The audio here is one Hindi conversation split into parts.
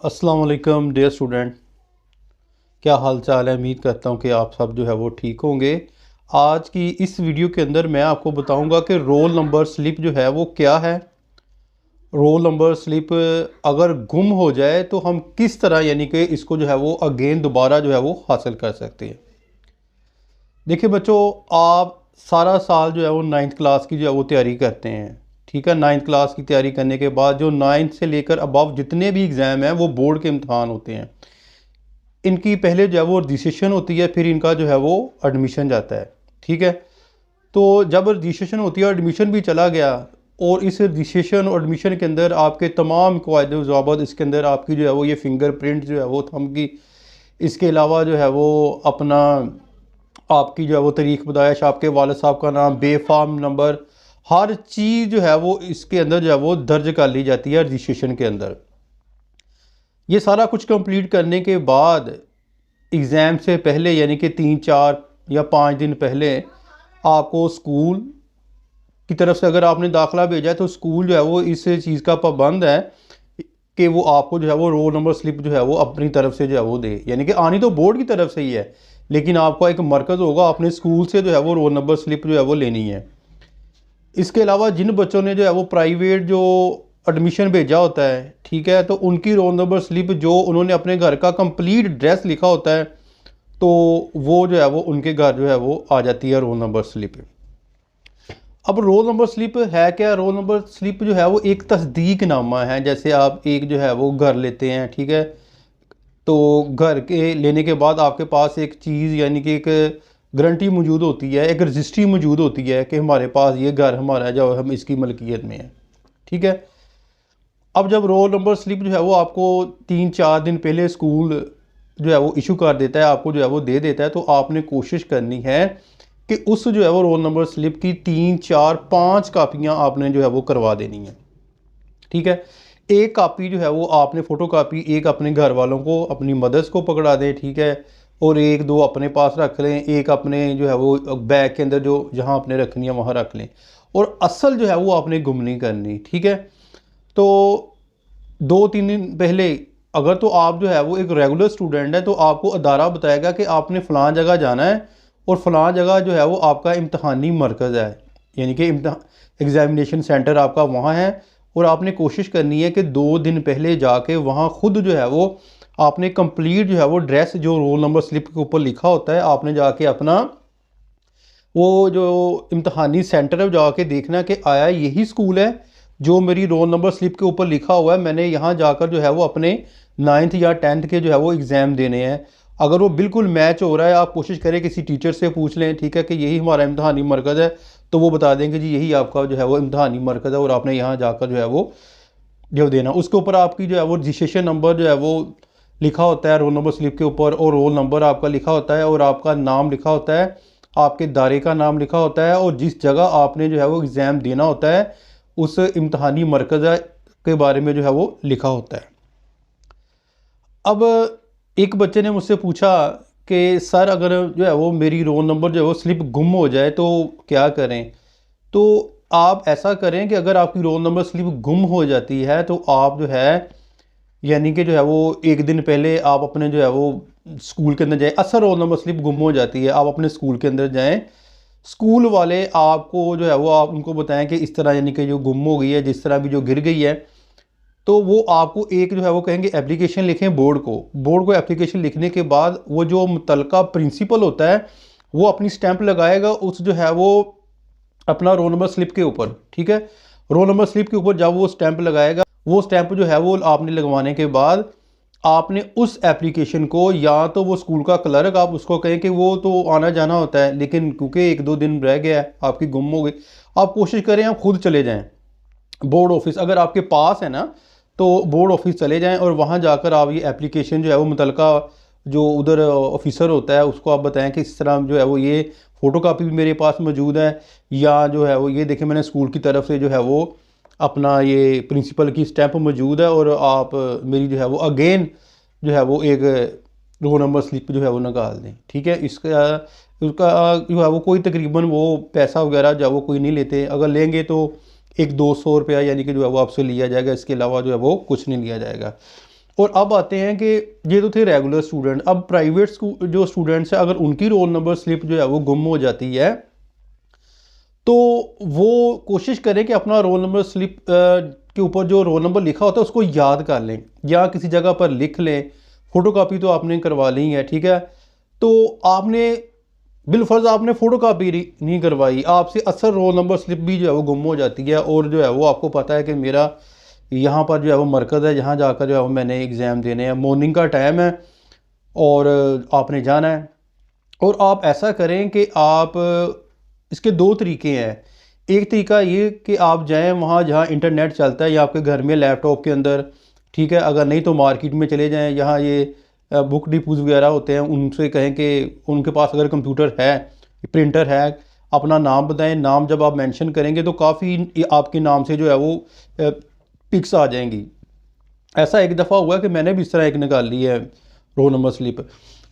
अस्सलाम वालेकुम डियर स्टूडेंट, क्या हाल चाल है। उम्मीद करता हूँ कि आप सब जो है वो ठीक होंगे। आज की इस वीडियो के अंदर मैं आपको बताऊंगा कि रोल नंबर स्लिप जो है वो क्या है। रोल नंबर स्लिप अगर गुम हो जाए तो हम किस तरह यानी कि इसको जो है वो अगेन दोबारा जो है वो हासिल कर सकते हैं। देखिए बच्चों, आप सारा साल जो है वो नाइन्थ क्लास की जो है वो तैयारी करते हैं। ठीक है, नाइन्थ क्लास की तैयारी करने के बाद जो नाइन्थ से लेकर अबव जितने भी एग्ज़ाम हैं वो बोर्ड के इम्तहान होते हैं। इनकी पहले जो है वो रजिस्ट्रेशन होती है, फिर इनका जो है वो एडमिशन जाता है। ठीक है, तो जब रजिस्ट्रेशन होती है, एडमिशन भी चला गया, और इस रजिस्ट्रेशन और एडमिशन के अंदर आपके तमाम कायदे ज़वाबित, इसके अंदर आपकी जो है वो ये फिंगरप्रिंट जो है वो थंब की, इसके अलावा जो है वो अपना आपकी जो है वो तारीख पैदाइश, आपके वालिद साहब का नाम, बेफाम नंबर, हर चीज़ जो है वो इसके अंदर जो है वो दर्ज कर ली जाती है रजिस्ट्रेशन के अंदर। ये सारा कुछ कंप्लीट करने के बाद एग्ज़ाम से पहले यानी कि 3 4 या 5 दिन पहले आपको स्कूल की तरफ से अगर आपने दाखिला भेजा है तो स्कूल जो है वो इस चीज़ का पाबंद है कि वो आपको जो है वो रोल नंबर स्लिप जो है वो अपनी तरफ से जो है वो दे। यानी कि आनी तो बोर्ड की तरफ से ही है, लेकिन आपका एक मरकज़ होगा, अपने स्कूल से जो है वो रोल नंबर स्लिप जो है वो लेनी है। इसके अलावा जिन बच्चों ने जो है वो प्राइवेट जो एडमिशन भेजा होता है, ठीक है, तो उनकी रोल नंबर स्लिप जो उन्होंने अपने घर का कंप्लीट एड्रेस लिखा होता है, तो वो जो है वो उनके घर जो है वो आ जाती है रोल नंबर स्लिप। अब रोल नंबर स्लिप है क्या? रोल नंबर स्लिप जो है वो एक तस्दीक नामा है। जैसे आप एक जो है वो घर लेते हैं, ठीक है, तो घर के लेने के बाद आपके पास एक चीज़ यानी कि एक गारंटी मौजूद होती है, एक रजिस्ट्री मौजूद होती है कि हमारे पास ये घर हमारा जो हम इसकी मलकियत में है। ठीक है, अब जब रोल नंबर स्लिप जो है वो आपको 3 4 दिन पहले स्कूल जो है वो इशू कर देता है, आपको जो है वो दे देता है, तो आपने कोशिश करनी है कि उस जो है वो रोल नंबर स्लिप की 3 4 5 कापियाँ आपने जो है वो करवा देनी है। ठीक है, एक कापी जो है वो आपने फ़ोटो कापी एक अपने घर वालों को, अपनी मदर्स को पकड़ा दें, ठीक है, और एक दो अपने पास रख लें, एक अपने जो है वो बैग के अंदर जो जहाँ आपने रखनी है वहाँ रख लें, और असल जो है वो आपने गुम नहीं करनी। ठीक है, तो 2 3 दिन पहले अगर तो आप जो है वो एक रेगुलर स्टूडेंट है तो आपको अदारा बताएगा कि आपने फ़लाँ जगह जाना है, और फ़लाँ जगह जो है वो आपका इम्तहानी मरकज़ है, यानी कि एग्ज़ामिनेशन सेंटर आपका वहाँ है, और आपने कोशिश करनी है कि 2 दिन पहले जाके वहाँ ख़ुद जो है वो आपने कंप्लीट जो है वो ड्रेस जो रोल नंबर स्लिप के ऊपर लिखा होता है, आपने जाके अपना वो जो इम्तहानी सेंटर है जाके देखना कि आया यही स्कूल है जो मेरी रोल नंबर स्लिप के ऊपर लिखा हुआ है, मैंने यहाँ जाकर जो है वो अपने 9th या 10th के जो है वो एग्ज़ाम देने हैं। अगर वो बिल्कुल मैच हो रहा है, आप कोशिश करें किसी टीचर से पूछ लें, ठीक है, कि यही हमारा इम्तहानी मरकज़ है, तो वो बता देंगे जी यही आपका जो है वो इम्तहानी मरकज़ है और आपने यहाँ जाकर जो है वो जो देना। उसके ऊपर आपकी जो है वो रजिस्ट्रेशन नंबर जो है वो लिखा होता है रोल नंबर स्लिप के ऊपर, और रोल नंबर आपका लिखा होता है, और आपका नाम लिखा होता है, आपके दायरे का नाम लिखा होता है, और जिस जगह आपने जो है वो एग्ज़ाम देना होता है उस इम्तहानी मरकज़ के बारे में जो है वो लिखा होता है। अब एक बच्चे ने मुझसे पूछा कि सर अगर जो है वो मेरी रोल नंबर जो है वो स्लिप गुम हो जाए तो क्या करें? तो आप ऐसा करें कि अगर आपकी रोल नंबर स्लिप गुम हो जाती है तो आप जो है यानी कि जो है वो 1 दिन पहले आप अपने जो है वो स्कूल के अंदर जाएँ। असल रोल नंबर स्लिप गुम हो जाती है, आप अपने स्कूल के अंदर जाएँ, स्कूल वाले आपको जो है वो आप उनको बताएं कि इस तरह यानी कि जो गुम हो गई है, जिस तरह भी जो गिर गई है, तो वो आपको एक जो है वो कहेंगे एप्लीकेशन लिखें बोर्ड को एप्लीकेशन लिखने के बाद वो जो मुतलका प्रिंसिपल होता है वो अपनी स्टैंप लगाएगा उस जो है वो अपना रोल नंबर स्लिप के ऊपर। ठीक है, रोल नंबर स्लिप के ऊपर जब वो स्टैंप लगाएगा, वो स्टैंप जो है वो आपने लगवाने के बाद आपने उस एप्लीकेशन को, या तो वो स्कूल का क्लर्क आप उसको कहें कि वो तो आना जाना होता है लेकिन क्योंकि 1 2 दिन रह गया है आपकी गुम हो गई, आप कोशिश करें आप खुद चले जाएं बोर्ड ऑफिस, अगर आपके पास है ना तो बोर्ड ऑफिस चले जाएं, और वहाँ जाकर आप ये एप्लीकेशन जो है वो मुतलका जो उधर ऑफिसर होता है उसको आप बताएं कि इस तरह जो है वो ये फ़ोटो कापी भी मेरे पास मौजूद है, या जो है वो ये देखें मैंने स्कूल की तरफ से जो है वो अपना ये प्रिंसिपल की स्टैंप मौजूद है, और आप मेरी जो है वो अगेन जो है वो एक रोल नंबर स्लिप जो है वो निकाल दें। ठीक है, उसका जो है वो कोई तकरीबन वो पैसा वगैरह जो है वो कोई नहीं लेते, अगर लेंगे तो 1 200 रुपया यानी कि जो है वो आपसे लिया जाएगा, इसके अलावा जो है वो कुछ नहीं लिया जाएगा। और अब आते हैं कि ये तो थे रेगुलर स्टूडेंट। अब प्राइवेट स्कूल जो स्टूडेंट्स हैं, अगर उनकी रोल नंबर स्लिप जो है वो गुम हो जाती है, तो वो कोशिश करें कि अपना रोल नंबर स्लिप के ऊपर जो रोल नंबर लिखा होता है उसको याद कर लें या किसी जगह पर लिख लें। फ़ोटोकॉपी तो आपने करवा ली है, ठीक है। तो आपने बिलफर्ज आपने फ़ोटोकॉपी नहीं करवाई, आपसे असल रोल नंबर स्लिप भी जो है वो गुम हो जाती है, और जो है वो आपको पता है कि मेरा यहाँ पर जो है वो मरकज़ है, जहाँ जाकर जो है वो मैंने एग्ज़ाम देने हैं, मॉर्निंग का टाइम है और आपने जाना है। और आप ऐसा करें कि आप, इसके दो तरीके हैं। एक तरीका ये कि आप जाएं वहाँ जहाँ इंटरनेट चलता है या आपके घर में लैपटॉप के अंदर, ठीक है। अगर नहीं तो मार्केट में चले जाएं, यहाँ ये बुक डिपोज वगैरह होते हैं, उनसे कहें कि उनके पास अगर कंप्यूटर है, प्रिंटर है, अपना नाम बताएं। नाम जब आप मेंशन करेंगे तो काफ़ी आपके नाम से जो है वो पिक्स आ जाएंगी। ऐसा एक दफ़ा हुआ कि मैंने भी इस तरह एक निकाल ली है रोल नंबर स्लिप।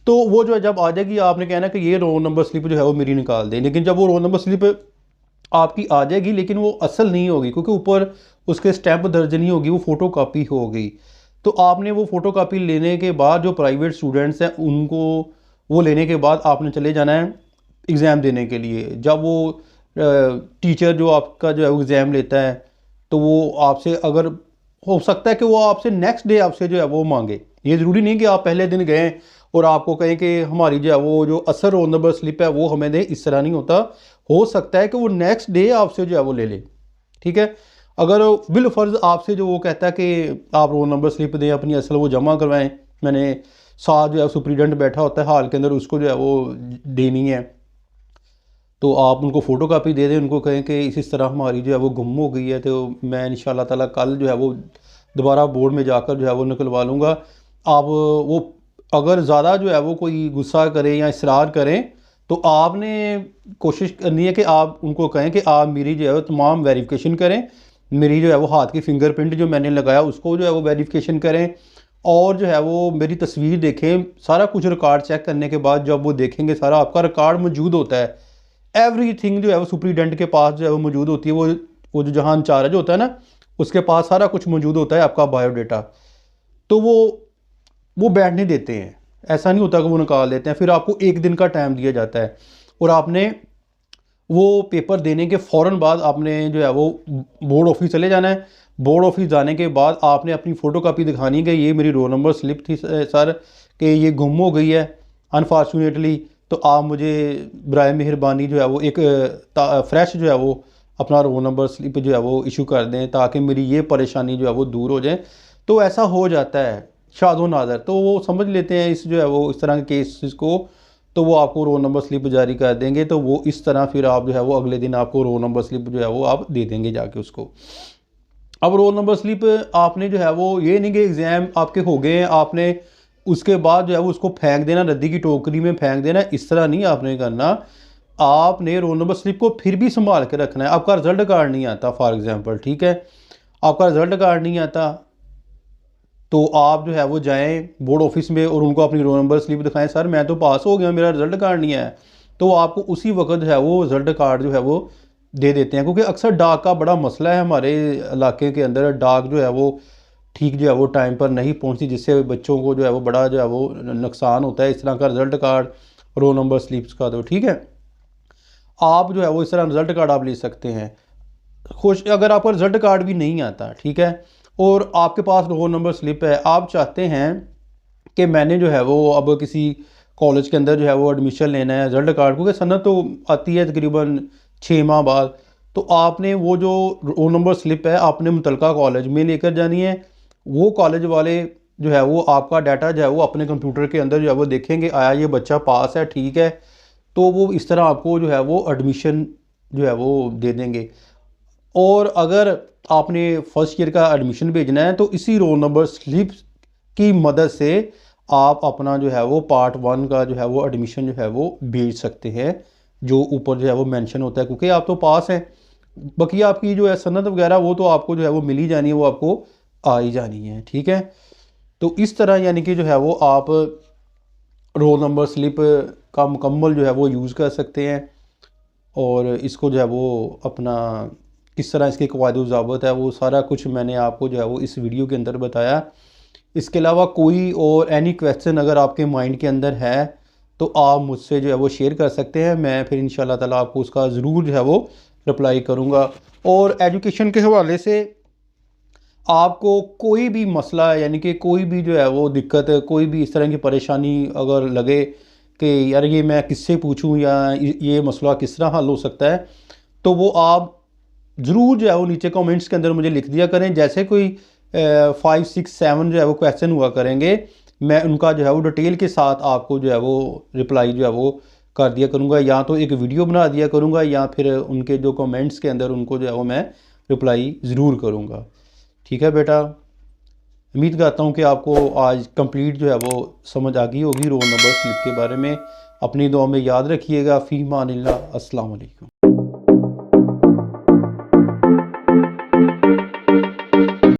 तो वो जो है जब आ जाएगी, आपने कहना कि ये रोल नंबर स्लिप जो है वो मेरी निकाल दें। लेकिन जब वो रोल नंबर स्लिप आपकी आ जाएगी, लेकिन वो असल नहीं होगी, क्योंकि ऊपर उसके स्टैंप दर्ज नहीं होगी, वो फ़ोटो कापी होगी। तो आपने वो फ़ोटो कापी लेने के बाद, जो प्राइवेट स्टूडेंट्स हैं उनको वो लेने के बाद आपने चले जाना है एग्ज़ाम देने के लिए। जब वो टीचर जो आपका जो है वो एग्ज़ाम लेता है, तो वो आपसे, अगर हो सकता है कि वो आपसे नेक्स्ट डे आपसे जो है वो मांगे। ये ज़रूरी नहीं कि आप पहले दिन गए और आपको कहें कि हमारी जो है वो जो असल रोल नंबर स्लिप है वो हमें दें, इस तरह नहीं होता। हो सकता है कि वो नेक्स्ट डे आपसे जो है वो ले ले, ठीक है। अगर बिलफर्ज आपसे जो वो कहता है कि आप रोल नंबर स्लिप दें, अपनी असल वो जमा करवाएं, मैंने साथ जो है सुप्रीडेंट बैठा होता है हाल के अंदर, उसको जो है वो देनी है, तो आप उनको फ़ोटो कापी दे दें, उनको कहें कि इस तरह हमारी जो है वो गुम हो गई है, तो मैं इंशाल्लाह ताला कल जो है वो दोबारा बोर्ड में जाकर जो है वो निकलवा लूँगा। आप वो, अगर ज़्यादा जो है वो कोई गुस्सा करे या इसरार करें, तो आपने कोशिश करनी है कि आप उनको कहें कि आप मेरी जो है वो तमाम वेरिफिकेशन करें, मेरी जो है वो हाथ की फिंगरप्रिंट जो मैंने लगाया उसको जो है वो वेरिफिकेशन करें, और जो है वो मेरी तस्वीर देखें। सारा कुछ रिकॉर्ड चेक करने के बाद जब वो देखेंगे, सारा आपका रिकॉर्ड मौजूद होता है, एवरीथिंग जो है वो सुप्रीडेंट के पास जो है वो मौजूद होती है। वो जो जहाँ इंचार्ज होता है ना, उसके पास सारा कुछ मौजूद होता है, आपका बायोडाटा। तो वो बैठने देते हैं, ऐसा नहीं होता कि वो निकाल देते हैं। फिर आपको एक दिन का टाइम दिया जाता है, और आपने वो पेपर देने के फ़ौरन बाद आपने जो है वो बोर्ड ऑफिस चले जाना है। बोर्ड ऑफिस जाने के बाद आपने अपनी फ़ोटोकॉपी दिखानी है कि ये मेरी रोल नंबर स्लिप थी सर, कि ये गुम हो गई है अनफॉर्चुनेटली, तो आप मुझे बराए मेहरबानी जो है वो एक फ्रेश जो है वो अपना रोल नंबर स्लिप जो है वो इशू कर दें, ताकि मेरी ये परेशानी जो है वो दूर हो जाए। तो ऐसा हो जाता है शादो नादर, तो वो समझ लेते हैं इस जो है वो इस तरह के केसेस को, तो वो आपको रोल नंबर स्लिप जारी कर देंगे। तो वो इस तरह फिर आप जो है वो अगले दिन आपको रोल नंबर स्लिप जो है वो आप दे देंगे जाके उसको। अब रोल नंबर स्लिप आपने जो है वो, ये नहीं कि एग्ज़ाम आपके हो गए हैं, आपने उसके बाद जो है वो उसको फेंक देना, रद्दी की टोकरी में फेंक देना, इस तरह नहीं आपने करना। आपने रोल नंबर स्लिप को फिर भी संभाल के रखना है। आपका रिजल्ट कार्ड नहीं आता फॉर एग्ज़ाम्पल, ठीक है, आपका रिजल्ट कार्ड नहीं आता, तो आप जो है वो जाएं बोर्ड ऑफिस में और उनको अपनी रोल नंबर स्लिप दिखाएं, सर मैं तो पास हो गया, मेरा रिजल्ट कार्ड नहीं आया। तो आपको उसी वक्त जो है वो रिजल्ट कार्ड जो है वो दे देते हैं, क्योंकि अक्सर डाक का बड़ा मसला है हमारे इलाके के अंदर। डाक जो है वो ठीक जो है वो टाइम पर नहीं पहुंचती, जिससे बच्चों को जो है वो बड़ा जो है वो नुकसान होता है। इस तरह का result card, roll number slips का, तो ठीक है, आप जो है वो इस तरह रिजल्ट कार्ड आप ले सकते हैं। खुश, अगर आपका रिजल्ट कार्ड भी नहीं आता, ठीक है, और आपके पास रोल नंबर स्लिप है, आप चाहते हैं कि मैंने जो है वो अब किसी कॉलेज के अंदर जो है वो एडमिशन लेना है, रिजल्ट कार्ड क्योंकि सनत तो आती है तकरीबन 6 माह बाद, तो आपने वो जो रोल नंबर स्लिप है आपने मुतलका कॉलेज में लेकर जानी है। वो कॉलेज वाले जो है वो आपका डाटा जो है वो अपने कंप्यूटर के अंदर जो है वो देखेंगे, आया ये बच्चा पास है, ठीक है, तो वो इस तरह आपको जो है वो एडमिशन जो है वो दे देंगे। और अगर आपने फर्स्ट ईयर का एडमिशन भेजना है, तो इसी रोल नंबर स्लिप की मदद से आप अपना जो है वो पार्ट 1 का जो है वो एडमिशन जो है वो भेज सकते हैं, जो ऊपर जो है वो मेंशन होता है, क्योंकि आप तो पास हैं। बाकी आपकी जो है सनद वगैरह वो तो आपको जो है वो मिल ही जानी है, वो आपको आ ही जानी है, ठीक है। तो इस तरह यानी कि जो है वो आप रोल नंबर स्लिप का मुकम्मल जो है वो यूज़ कर सकते हैं। और इसको जो है वो अपना किस तरह इसके कवायद ज़ाबत है वो सारा कुछ मैंने आपको जो है वो इस वीडियो के अंदर बताया। इसके अलावा कोई और एनी क्वेश्चन अगर आपके माइंड के अंदर है तो आप मुझसे जो है वो शेयर कर सकते हैं। मैं फिर इंशाल्लाह ताला आपको उसका ज़रूर जो है वो रिप्लाई करूँगा। और एजुकेशन के हवाले से आपको कोई भी मसला यानी कि कोई भी जो है वो दिक्कत, कोई भी इस तरह की परेशानी अगर लगे कि यार ये मैं किससे पूछूं या ये मसला किस तरह हल हो सकता है, तो वो आप ज़रूर जो है वो नीचे कमेंट्स के अंदर मुझे लिख दिया करें। जैसे कोई 5, 6, 7 जो है वो क्वेश्चन हुआ करेंगे, मैं उनका जो है वो डिटेल के साथ आपको जो है वो रिप्लाई जो है वो कर दिया करूँगा। या तो एक वीडियो बना दिया करूँगा या फिर उनके जो कमेंट्स के अंदर उनको जो है वो मैं रिप्लाई ज़रूर करूँगा। ठीक है बेटा, उम्मीद करता हूँ कि आपको आज कंप्लीट जो है वो समझ आ गई होगी रोल नंबर स्लिप के बारे में। अपनी दुआ में याद रखिएगा। फ़ी मानिल्लाह। अस्सलाम वालेकुम।